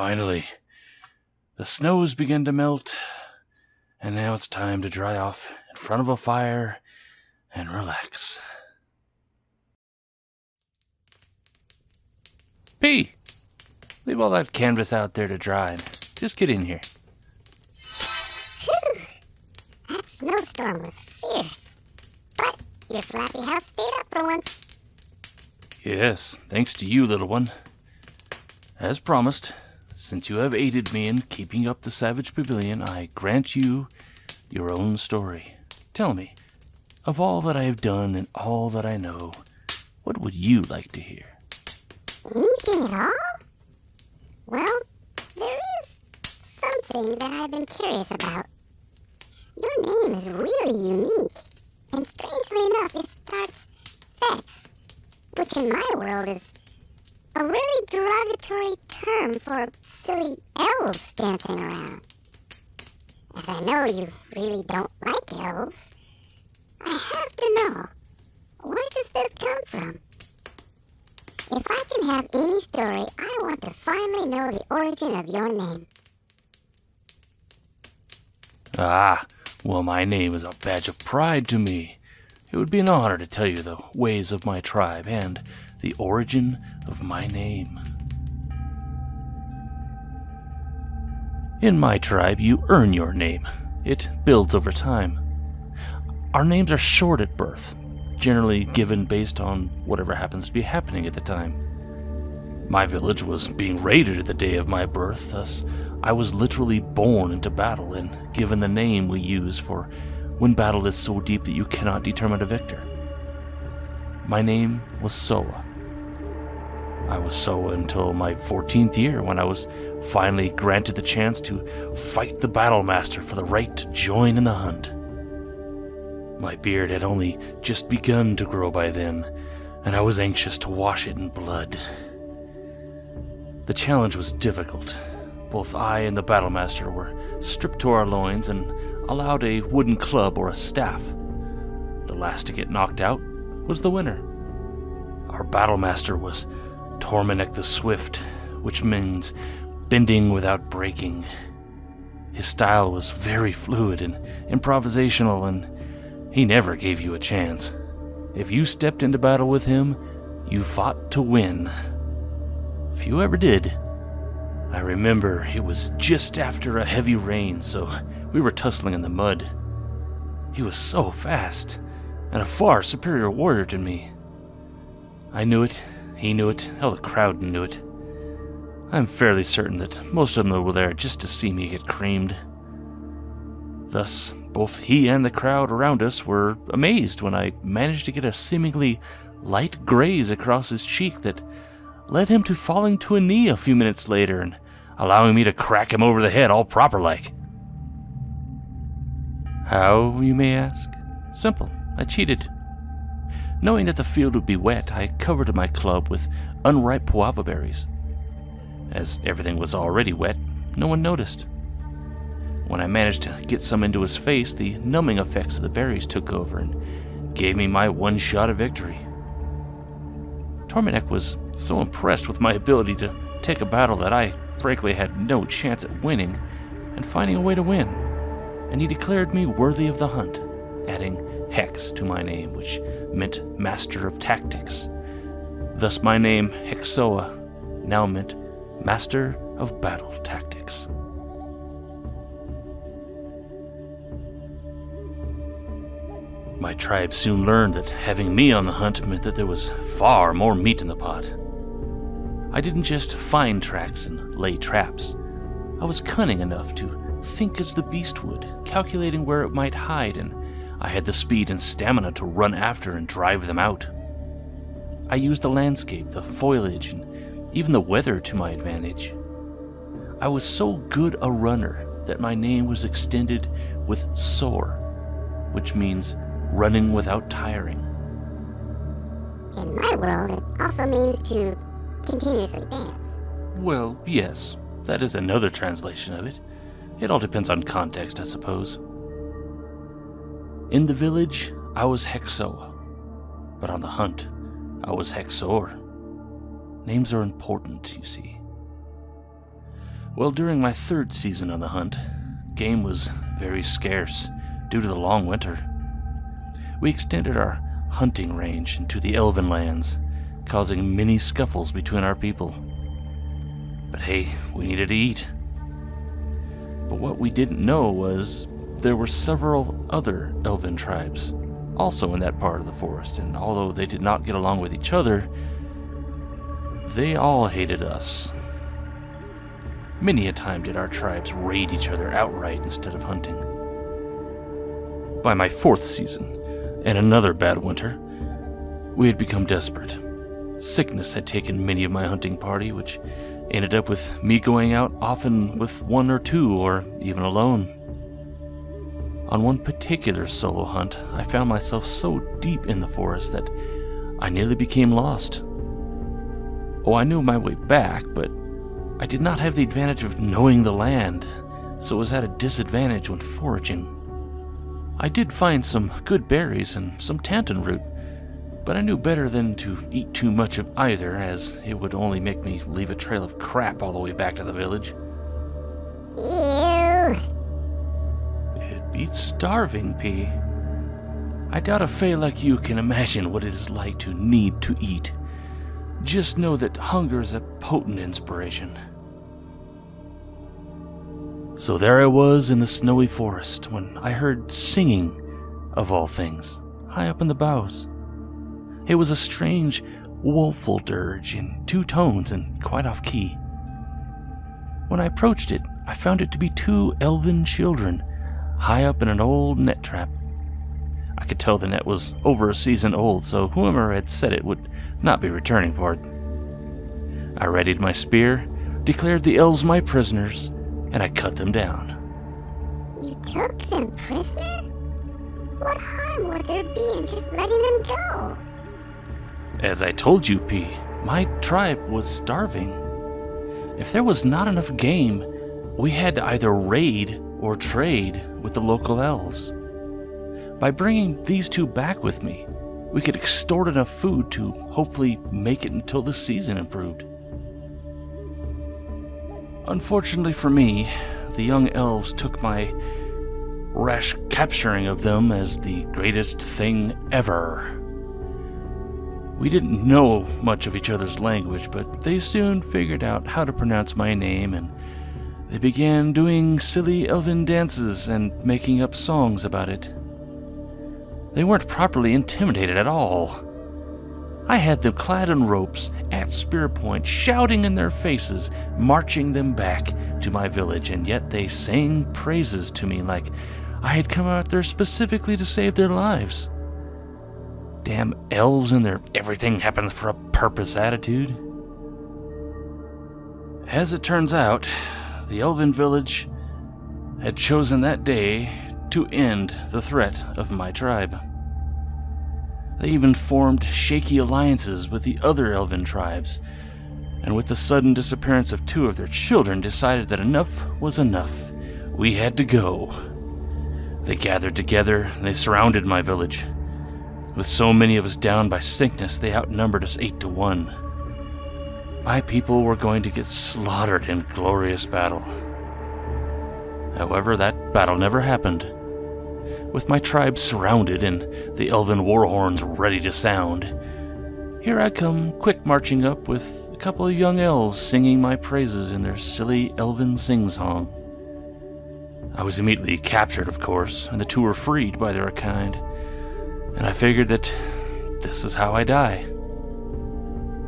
Finally, the snows begin to melt, and now it's time to dry off in front of a fire and relax. P, leave all that canvas out there to dry and just get in here. Whew! That snowstorm was fierce. But your flappy house stayed up for once. Yes, thanks to you, little one. As promised, since you have aided me in keeping up the Savage Pavilion, I grant you your own story. Tell me, of all that I have done and all that I know, what would you like to hear? Anything at all? Well, there is something that I've been curious about. Your name is really unique, and strangely enough, it starts Thex, which in my world is a really derogatory term for silly elves dancing around. As I know you really don't like elves, I have to know, where does this come from? If I can have any story, I want to finally know the origin of your name. Ah, well, my name is a badge of pride to me. It would be an honor to tell you the ways of my tribe and the origin of my name. In my tribe, you earn your name. It builds over time. Our names are short at birth, generally given based on whatever happens to be happening at the time. My village was being raided at the day of my birth, thus I was literally born into battle and given the name we use for when battle is so deep that you cannot determine a victor. My name was Soa. I was Soa until my 14th year, when I was finally granted the chance to fight the battle master for the right to join in the hunt. My beard had only just begun to grow by then, and I was anxious to wash it in blood. The challenge was difficult. Both I and the battlemaster were stripped to our loins and allowed a wooden club or a staff. The last to get knocked out was the winner. Our battlemaster was Tormanek the Swift, which means bending without breaking. His style was very fluid and improvisational, and he never gave you a chance. If you stepped into battle with him, you fought to win. Few ever did. I remember it was just after a heavy rain, so we were tussling in the mud. He was so fast, and a far superior warrior to me. I knew it, he knew it, hell, the crowd knew it. I'm fairly certain that most of them were there just to see me get creamed. Thus, both he and the crowd around us were amazed when I managed to get a seemingly light graze across his cheek that led him to falling to a knee a few minutes later and allowing me to crack him over the head all proper-like. How, you may ask? Simple. I cheated. Knowing that the field would be wet, I covered my club with unripe guava berries. As everything was already wet, no one noticed. When I managed to get some into his face, the numbing effects of the berries took over and gave me my one shot of victory. Tormanek was so impressed with my ability to take a battle that I frankly had no chance at winning and finding a way to win, and he declared me worthy of the hunt, adding Hex to my name, which meant Master of Tactics. Thus my name, Thexsoar, now meant Master of Battle Tactics. My tribe soon learned that having me on the hunt meant that there was far more meat in the pot. I didn't just find tracks and lay traps. I was cunning enough to think as the beast would, calculating where it might hide, and I had the speed and stamina to run after and drive them out. I used the landscape, the foliage, and even the weather to my advantage. I was so good a runner that my name was extended with Soar, which means running without tiring. In my world, it also means to continuously dance. Well, yes, that is another translation of it. It all depends on context, I suppose. In the village, I was Thexsoar, but on the hunt, I was Thexsoar. Names are important, you see. Well, during my third season on the hunt, game was very scarce due to the long winter. We extended our hunting range into the elven lands, causing many scuffles between our people. But hey, we needed to eat. But what we didn't know was there were several other elven tribes also in that part of the forest, and although they did not get along with each other, they all hated us. Many a time did our tribes raid each other outright instead of hunting. By my fourth season, and another bad winter, we had become desperate. Sickness had taken many of my hunting party, which ended up with me going out often with one or two, or even alone. On one particular solo hunt, I found myself so deep in the forest that I nearly became lost. Oh, I knew my way back, but I did not have the advantage of knowing the land, so was at a disadvantage when foraging. I did find some good berries and some tantan root, but I knew better than to eat too much of either, as it would only make me leave a trail of crap all the way back to the village. Ew. It beats starving, P. I doubt a fae like you can imagine what it is like to need to eat. Just know that hunger is a potent inspiration. So there I was in the snowy forest when I heard singing, of all things, high up in the boughs. It was a strange, woeful dirge in two tones and quite off key. When I approached it, I found it to be two elven children, high up in an old net trap. I could tell the net was over a season old, so whoever had set it would not be returning for it. I readied my spear, declared the elves my prisoners, and I cut them down. You took them prisoner? What harm would there be in just letting them go? As I told you, P, my tribe was starving. If there was not enough game, we had to either raid or trade with the local elves. By bringing these two back with me, we could extort enough food to hopefully make it until the season improved. Unfortunately for me, the young elves took my rash capturing of them as the greatest thing ever. We didn't know much of each other's language, but they soon figured out how to pronounce my name, and they began doing silly elven dances and making up songs about it. They weren't properly intimidated at all. I had them clad in ropes at spear point, shouting in their faces, marching them back to my village, and yet they sang praises to me like I had come out there specifically to save their lives. Damn elves and their everything happens for a purpose attitude. As it turns out, the elven village had chosen that day to end the threat of my tribe. They even formed shaky alliances with the other elven tribes, and with the sudden disappearance of two of their children, decided that enough was enough. We had to go. They gathered together and they surrounded my village. With so many of us down by sickness, they outnumbered us 8-1. My people were going to get slaughtered in glorious battle. However, that battle never happened. With my tribe surrounded and the elven war horns ready to sound, here I come quick marching up with a couple of young elves singing my praises in their silly elven sing-song. I was immediately captured, of course, and the two were freed by their kind, and I figured that this is how I die.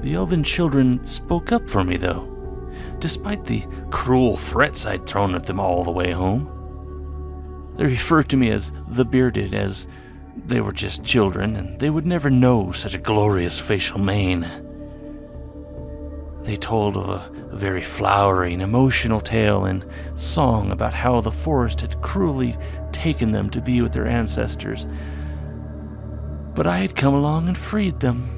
The elven children spoke up for me, though, despite the cruel threats I'd thrown at them all the way home. They referred to me as the Bearded, as they were just children, and they would never know such a glorious facial mane. They told of a very flowery and emotional tale and song about how the forest had cruelly taken them to be with their ancestors, but I had come along and freed them.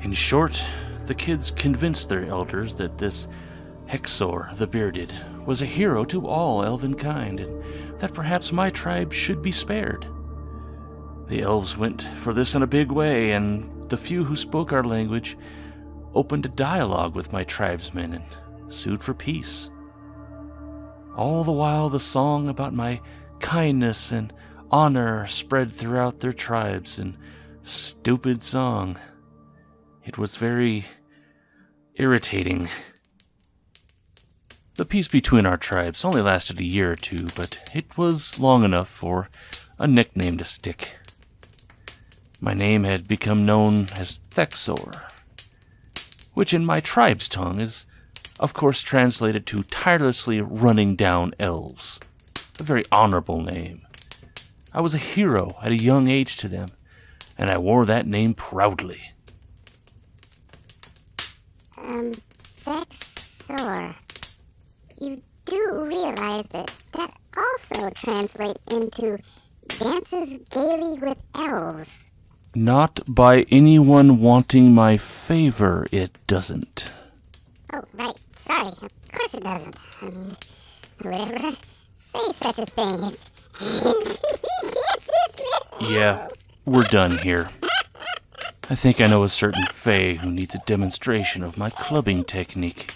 In short, the kids convinced their elders that this Thexsoar, the Bearded, was a hero to all elven kind, and that perhaps my tribe should be spared. The elves went for this in a big way, and the few who spoke our language opened a dialogue with my tribesmen and sued for peace. All the while the song about my kindness and honor spread throughout their tribes in stupid song. It was very irritating. The peace between our tribes only lasted a year or two, but it was long enough for a nickname to stick. My name had become known as Thexsoar, which in my tribe's tongue is, of course, translated to tirelessly running down elves. A very honorable name. I was a hero at a young age to them, and I wore that name proudly. Thexsoar. You do realize that also translates into dances gaily with elves. Not by anyone wanting my favor, it doesn't. Oh, right. Sorry. Of course it doesn't. I mean, whoever say such a thing is... Yeah, we're done here. I think I know a certain fae who needs a demonstration of my clubbing technique.